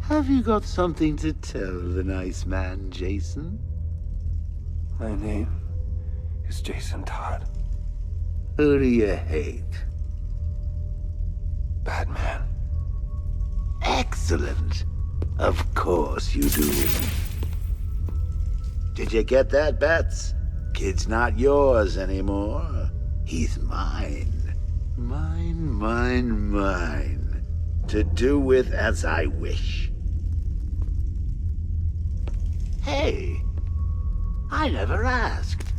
Have you got something to tell the nice man, Jason? My name is Jason Todd. Who do you hate? Batman. Excellent. Of course you do. Did you get that, Bats? Kid's not yours anymore. He's mine. Mine. To do with as I wish. Hey, I never asked.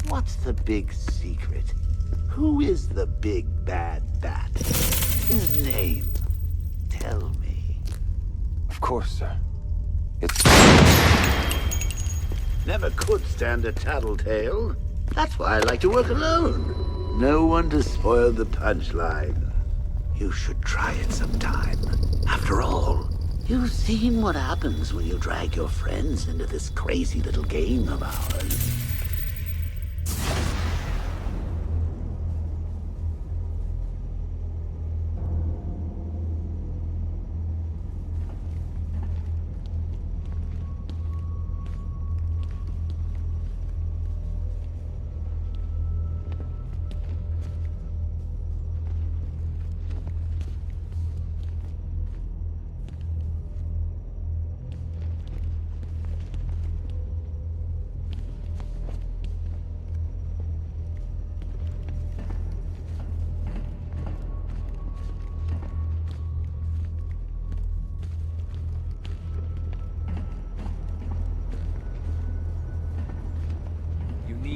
What's the big secret? Who is the big bad bat? His name. Tell me. Of course, sir. It's... Never could stand a tattletale. That's why I like to work alone. No one to spoil the punchline. You should try it sometime. After all, you've seen what happens when you drag your friends into this crazy little game of ours.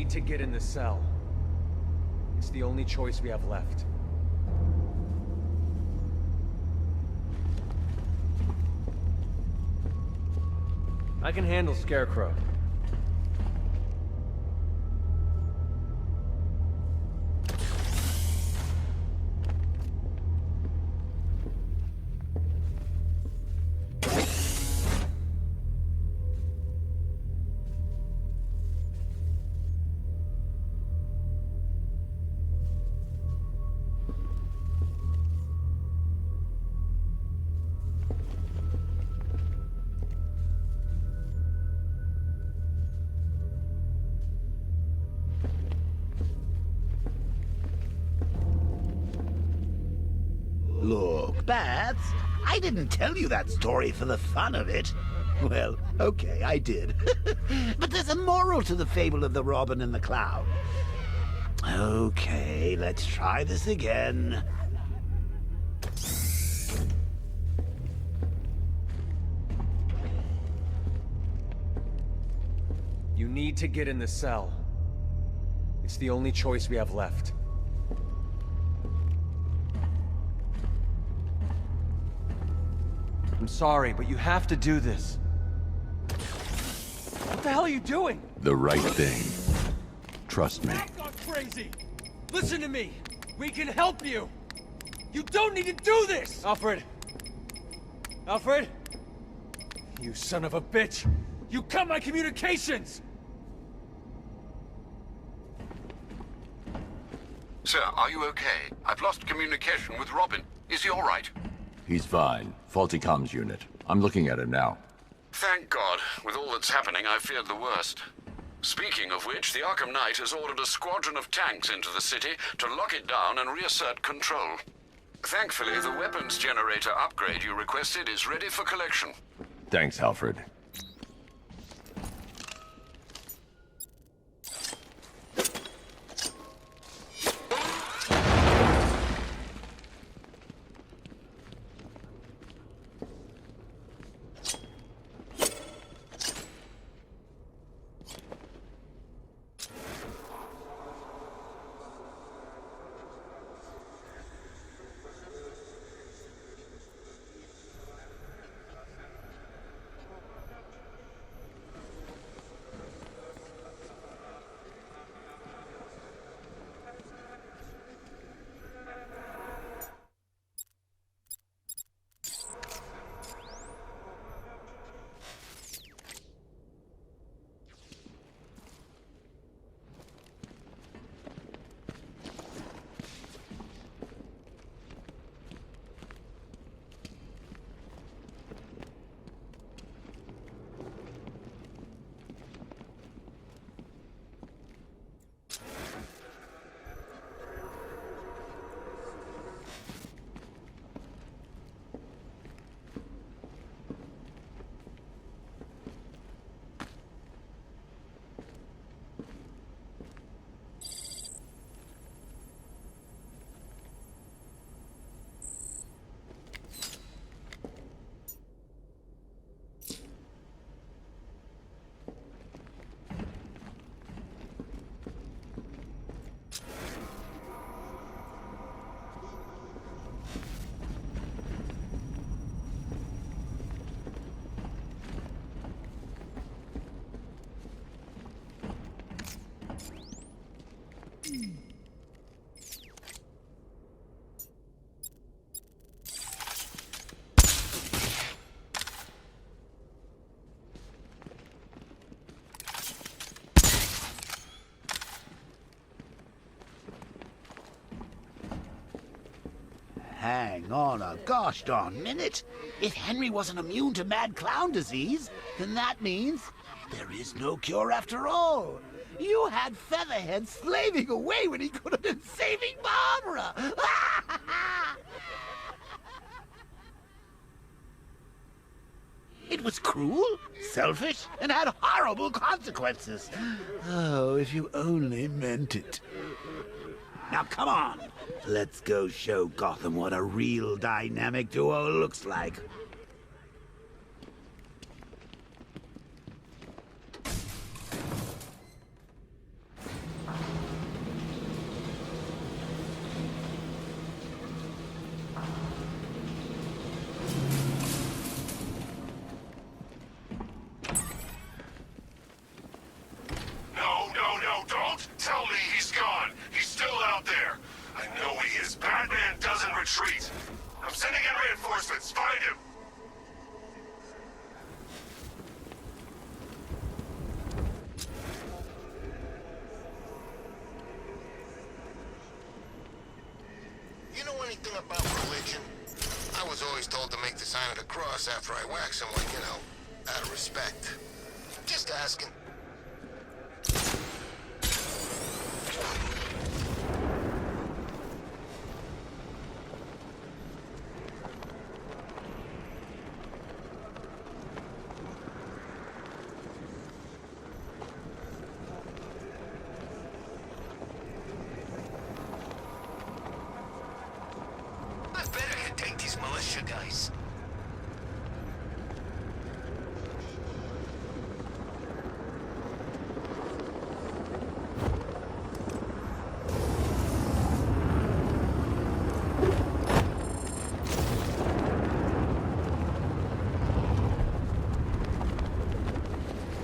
To get in the cell. It's the only choice we have left. I can handle Scarecrow. Look, Bats, I didn't tell you that story for the fun of it. Well, okay, I did. But there's a moral to the fable of the robin and the cloud. Okay, let's try this again. You need to get in the cell. It's the only choice we have left. I'm sorry, but you have to do this. What the hell are you doing? The right thing. Trust me. I've gone crazy! Listen to me! We can help you! You don't need to do this! Alfred! Alfred! You son of a bitch! You cut my communications! Sir, are you okay? I've lost communication with Robin. Is he all right? He's fine. Faulty comms unit. I'm looking at him now. Thank God. With all that's happening, I feared the worst. Speaking of which, the Arkham Knight has ordered a squadron of tanks into the city to lock it down and reassert control. Thankfully, the weapons generator upgrade you requested is ready for collection. Thanks, Alfred. hang on a gosh darn minute. If Henry wasn't immune to mad clown disease, then that means there is no cure after all. You had Featherhead slaving away when he could have been saving Barbara. It was cruel, selfish, and had horrible consequences. Oh, if you only meant it. Now come on, let's go show Gotham what a real dynamic duo looks like. No, don't tell me he's gone. He's still out there. I know he is. Batman doesn't retreat. I'm sending in reinforcements. Find him. You know anything about religion? I was always told to make the sign of the cross after I whack someone, you know, out of respect. Just asking. I better take these militia guys.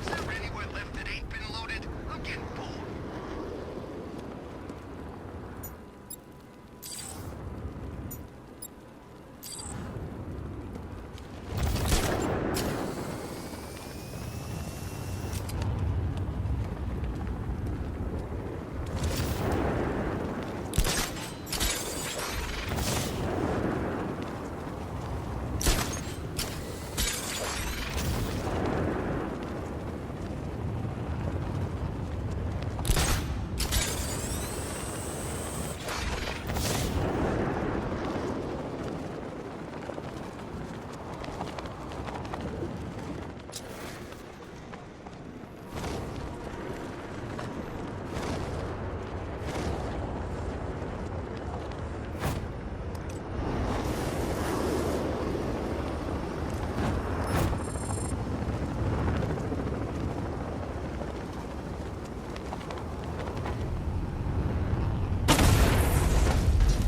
Is there anywhere left that ain't been looted? I'm getting bored.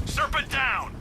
Serpent down!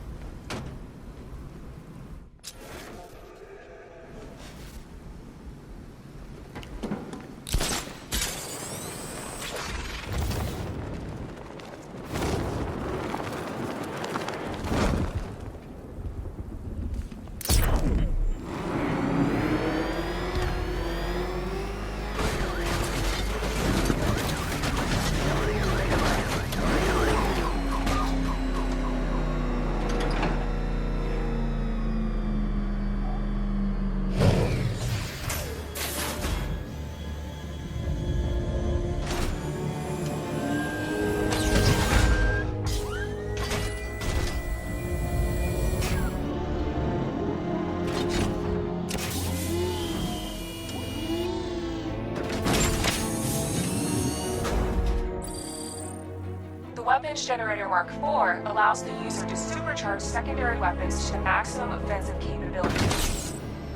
The Weapons Generator Mark IV allows the user to supercharge secondary weapons to the maximum offensive capability.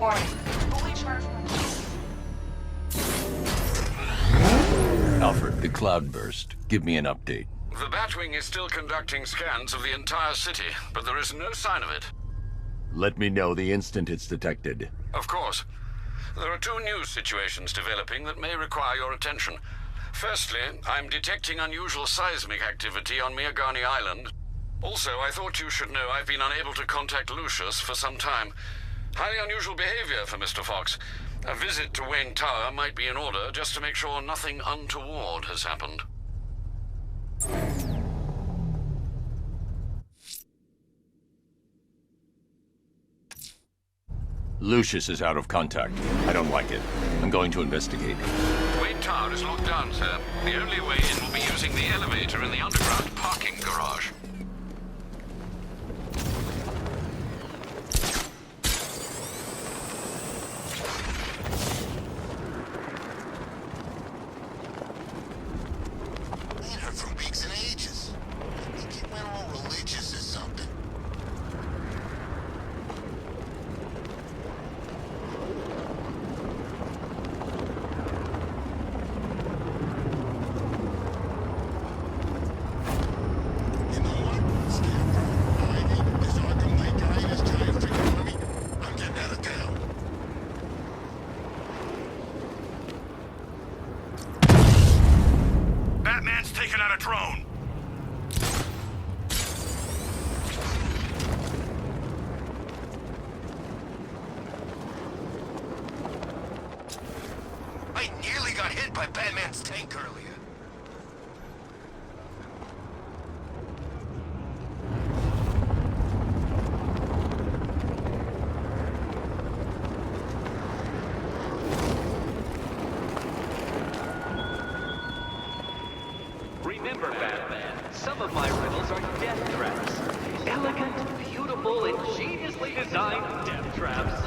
Warning, fully charged weapons. Alfred, the cloudburst. Give me an update. The Batwing is still conducting scans of the entire city, but there is no sign of it. Let me know the instant it's detected. Of course. There are two news situations developing that may require your attention. Firstly, I'm detecting unusual seismic activity on Miagani Island. Also, I thought you should know I've been unable to contact Lucius for some time. Highly unusual behavior for Mr. Fox. A visit to Wayne Tower might be in order, just to make sure nothing untoward has happened. Lucius is out of contact. I don't like it. I'm going to investigate. Wayne Tower is locked down, sir. The only way in will be using the elevator in the underground parking garage. I ain't heard from Beaks in ages. I think he went all religious or something. You know what? Scarecrow, Ivy, this Arkham Knight guy and his giant freaking army, I'm getting out of town. Batman's taking out a drone. I nearly got hit by Batman's tank earlier. Remember, Batman, some of my riddles are death traps. Elegant, beautiful, ingeniously designed death traps.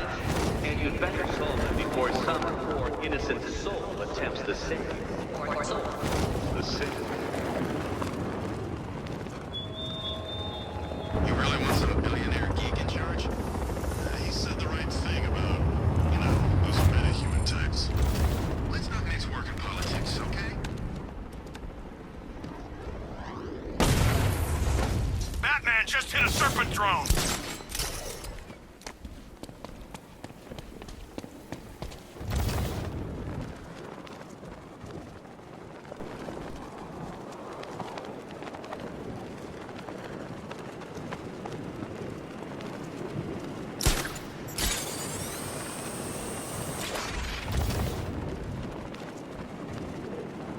And you'd better solve them before some poor innocent soul attempts the same. The same. You really want some billionaire geek in charge? He said the right thing about, those meta-human types. Let's not mix work and politics, okay? Batman just hit a serpent drone!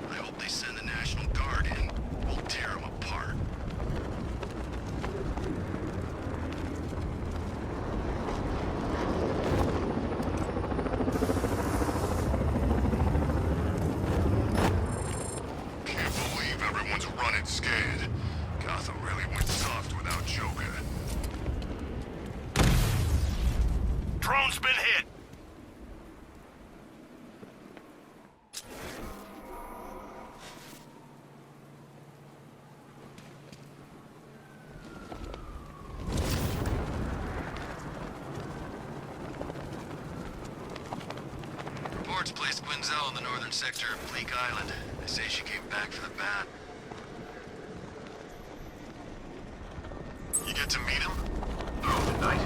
I hope they send the National Guard in. We'll tear them apart. Can't believe everyone's running scared. Gotham really went soft without Joker. Drone's been hit! Reports placed Quinzel in the northern sector of Bleak Island. They say she came back for the bat. You get to meet him? Oh, tonight.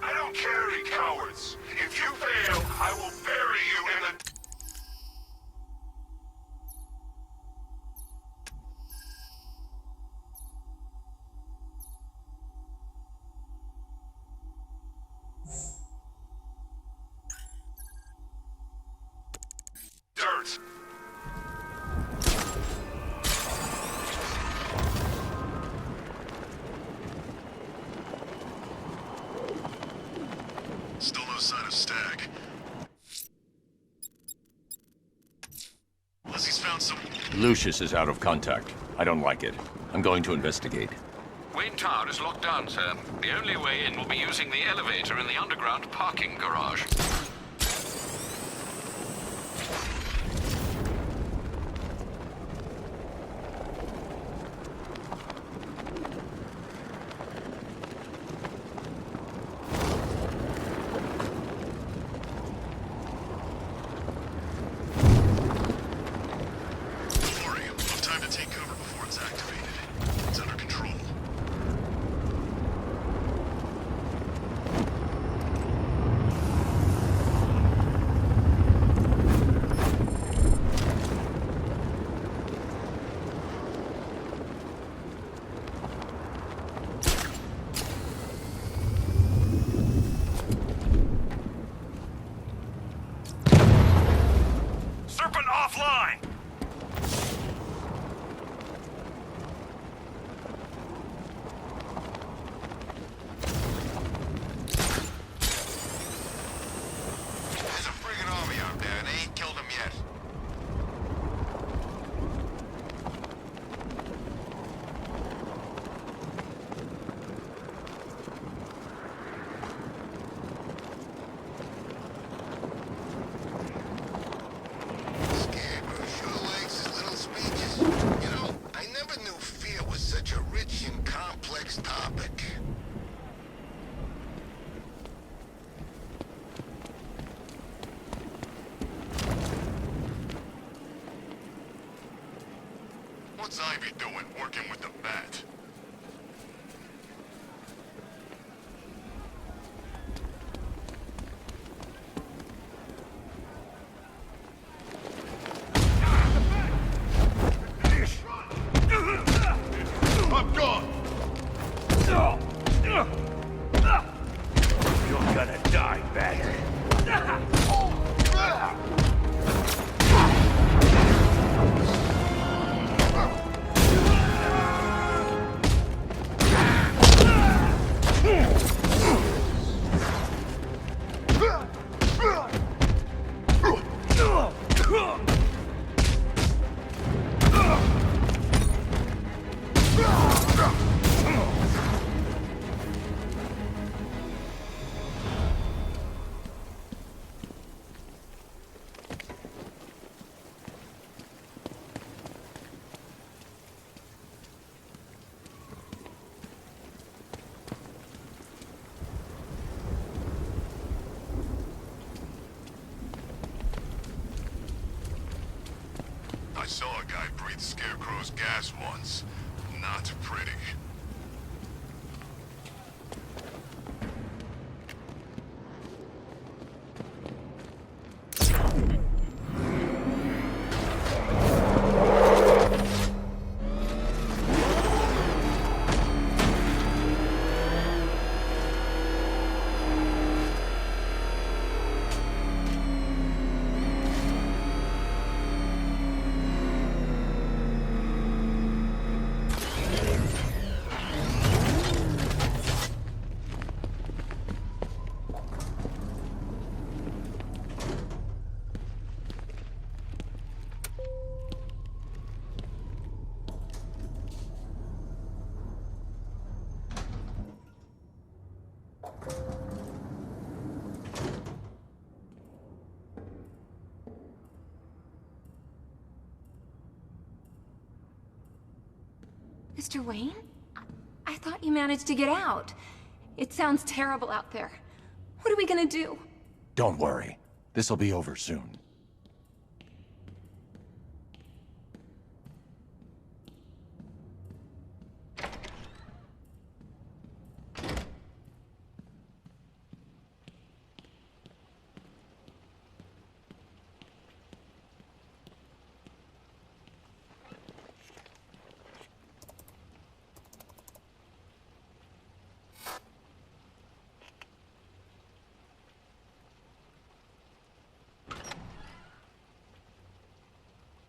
I don't carry cowards. If you fail, I will bury you in the... dirt. Still no sign of Stag. Unless he's found some... Lucius is out of contact. I don't like it. I'm going to investigate. Wayne Tower is locked down, sir. The only way in will be using the elevator in the underground parking garage. What's Ivy doing, working with the Bat? I'm gone! You're gonna die, Bat. I saw a guy breathe Scarecrow's gas once. Not pretty. Mr. Wayne? I thought you managed to get out. It sounds terrible out there. What are we gonna do? Don't worry. This'll be over soon.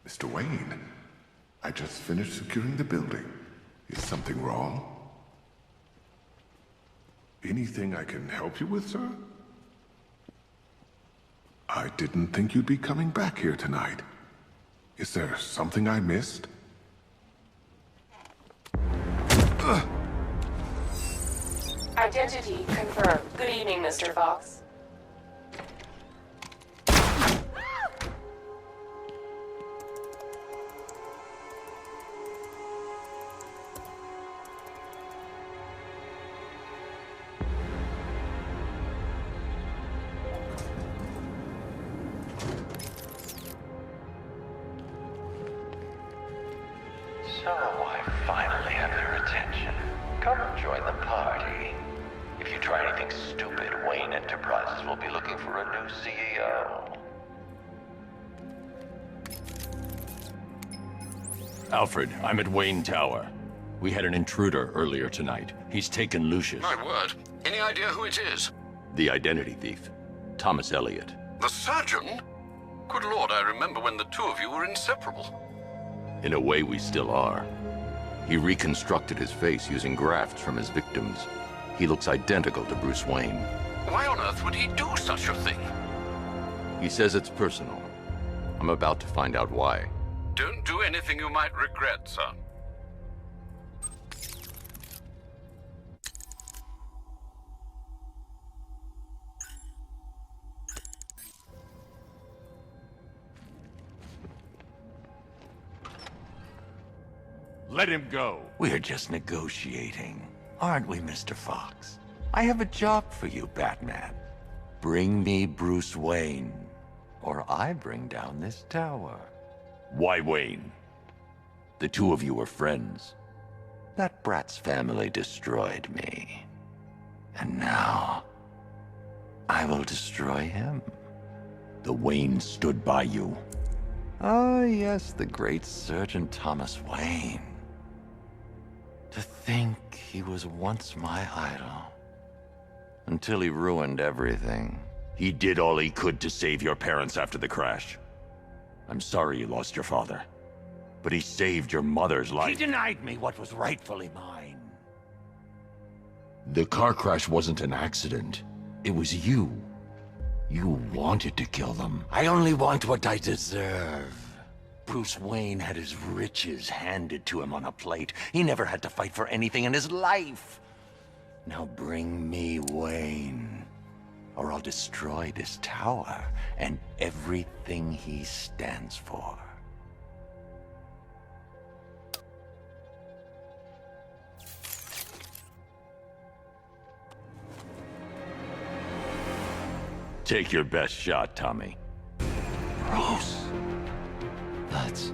Mr. Wayne, I just finished securing the building. Is something wrong? Anything I can help you with, sir? I didn't think you'd be coming back here tonight. Is there something I missed? Identity confirmed. Good evening, Mr. Fox. So I finally have your attention. Come join the party. If you try anything stupid, Wayne Enterprises will be looking for a new CEO. Alfred, I'm at Wayne Tower. We had an intruder earlier tonight. He's taken Lucius. My word. Any idea who it is? The identity thief. Thomas Elliot. The surgeon? Good Lord, I remember when the two of you were inseparable. In a way, we still are. He reconstructed his face using grafts from his victims. He looks identical to Bruce Wayne. Why on earth would he do such a thing? He says it's personal. I'm about to find out why. Don't do anything you might regret, sir. Let him go. We're just negotiating, aren't we, Mr. Fox? I have a job for you, Batman. Bring me Bruce Wayne, or I bring down this tower. Why Wayne? The two of you were friends. That brat's family destroyed me. And now, I will destroy him. The Wayne stood by you. Ah, yes, the great Surgeon Thomas Wayne. To think he was once my idol. Until he ruined everything. He did all he could to save your parents after the crash. I'm sorry you lost your father. But he saved your mother's life. He denied me what was rightfully mine. The car crash wasn't an accident. It was you. You wanted to kill them. I only want what I deserve. Bruce Wayne had his riches handed to him on a plate. He never had to fight for anything in his life. Now bring me Wayne, or I'll destroy this tower and everything he stands for. Take your best shot, Tommy. Bruce, that's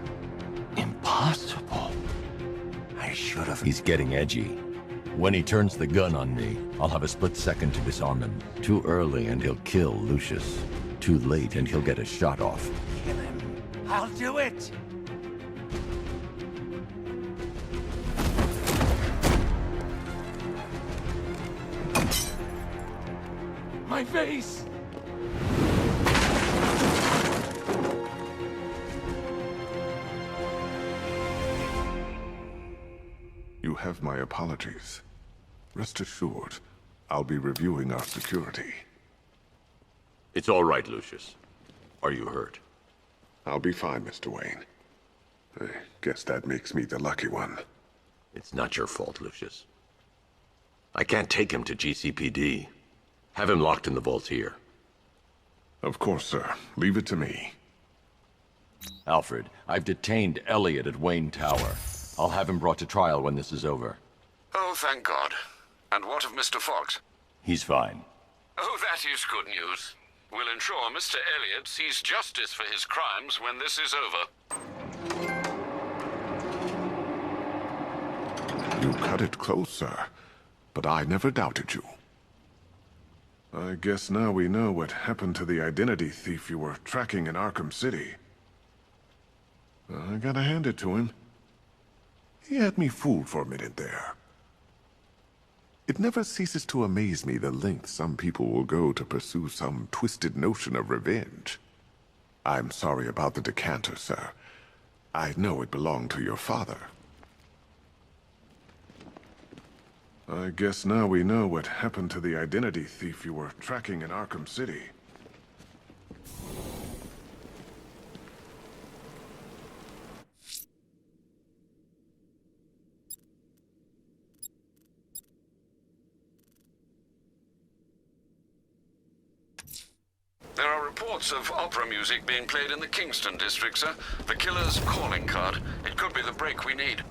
impossible. I should have... He's getting edgy. When he turns the gun on me, I'll have a split second to disarm him. Too early and he'll kill Lucius. Too late and he'll get a shot off. Kill him. I'll do it. My face! You have my apologies. Rest assured, I'll be reviewing our security. It's all right, Lucius. Are you hurt? I'll be fine, Mr. Wayne. I guess that makes me the lucky one. It's not your fault, Lucius. I can't take him to GCPD. Have him locked in the vault here. Of course, sir. Leave it to me. Alfred, I've detained Elliot at Wayne Tower. I'll have him brought to trial when this is over. Oh, thank God. And what of Mr. Fox? He's fine. Oh, that is good news. We'll ensure Mr. Elliot sees justice for his crimes when this is over. You cut it close, sir. But I never doubted you. I guess now we know what happened to the identity thief you were tracking in Arkham City. I gotta hand it to him. He had me fooled for a minute there. It never ceases to amaze me the length some people will go to pursue some twisted notion of revenge. I'm sorry about the decanter, sir. I know it belonged to your father. I guess now we know what happened to the identity thief you were tracking in Arkham City. There are reports of opera music being played in the Kingston district, sir. The killer's calling card. It could be the break we need.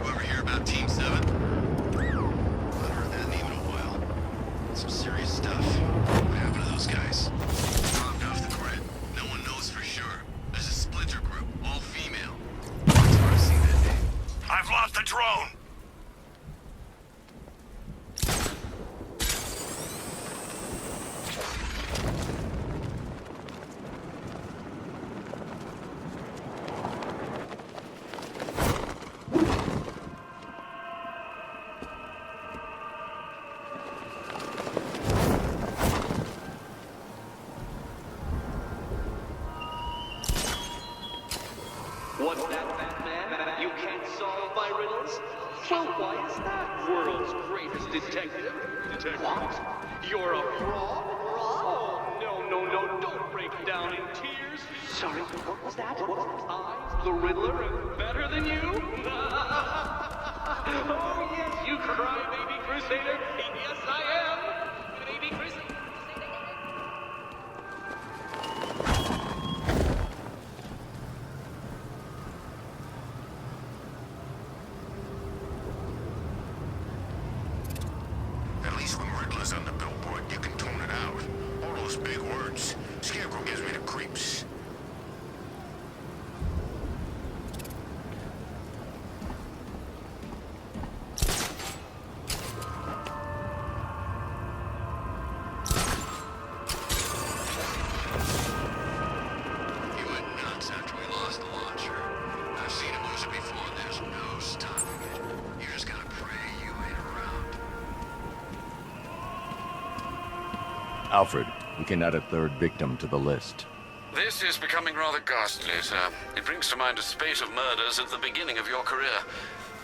Ever hear about Team 7? I've heard that name in a while. Some serious stuff. What happened to those guys? Dropped off the grid. No one knows for sure. There's a splinter group, all female. That's where I've seen that name. I've lost the drone! What's that, Batman? You can't solve my riddles? Well, why is that? World's greatest detective? What? You're a fraud? Oh, no, don't break down in tears. Sorry, what was that? I, the Riddler, am better than you? Oh, yes, you cry-baby crusader. Yes, I am. Baby crusader. colors on the billboard. You can tune it out. All those big words. Scarecrow gives me the creeps. He went nuts after we lost the launcher. I've seen him lose it before. There's no stopping it. You just gotta pray you ain't around. Alfred, we can add a third victim to the list. This is becoming rather ghastly, sir. It brings to mind a spate of murders at the beginning of your career.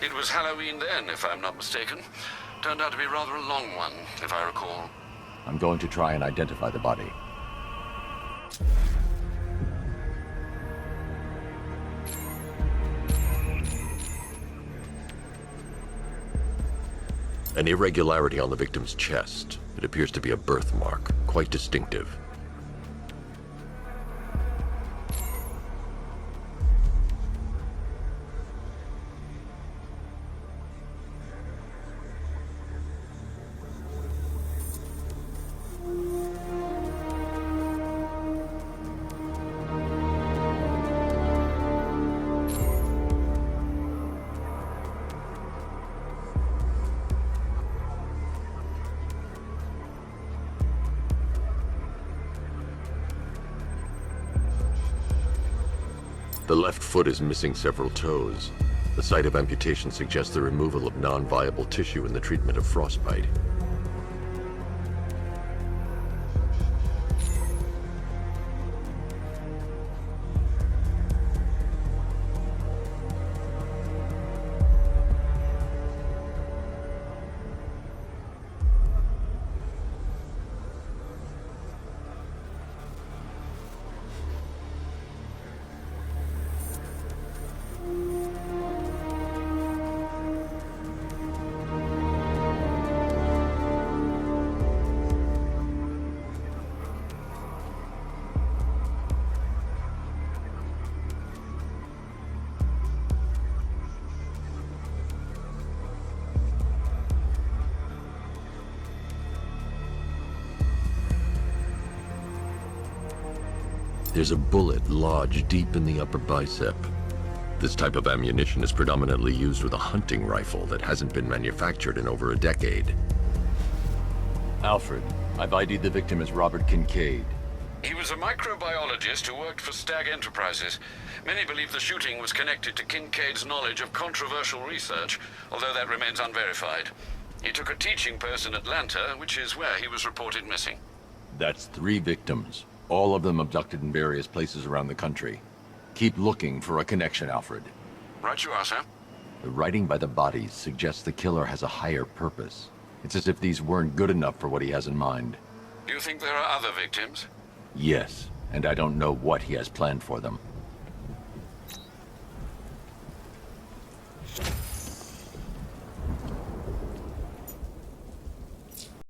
It was Halloween then, if I'm not mistaken. Turned out to be rather a long one, if I recall. I'm going to try and identify the body. An irregularity on the victim's chest. It appears to be a birthmark, quite distinctive. The left foot is missing several toes. The site of amputation suggests the removal of non-viable tissue in the treatment of frostbite. There's a bullet lodged deep in the upper bicep. This type of ammunition is predominantly used with a hunting rifle that hasn't been manufactured in over a decade. Alfred, I've ID'd the victim as Robert Kincaid. He was a microbiologist who worked for Stag Enterprises. Many believe the shooting was connected to Kincaid's knowledge of controversial research, although that remains unverified. He took a teaching post in Atlanta, which is where he was reported missing. That's 3 victims, all of them abducted in various places around the country. Keep looking for a connection, Alfred. Right you are, sir. The writing by the bodies suggests the killer has a higher purpose. It's as if these weren't good enough for what he has in mind. Do you think there are other victims? Yes, and I don't know what he has planned for them.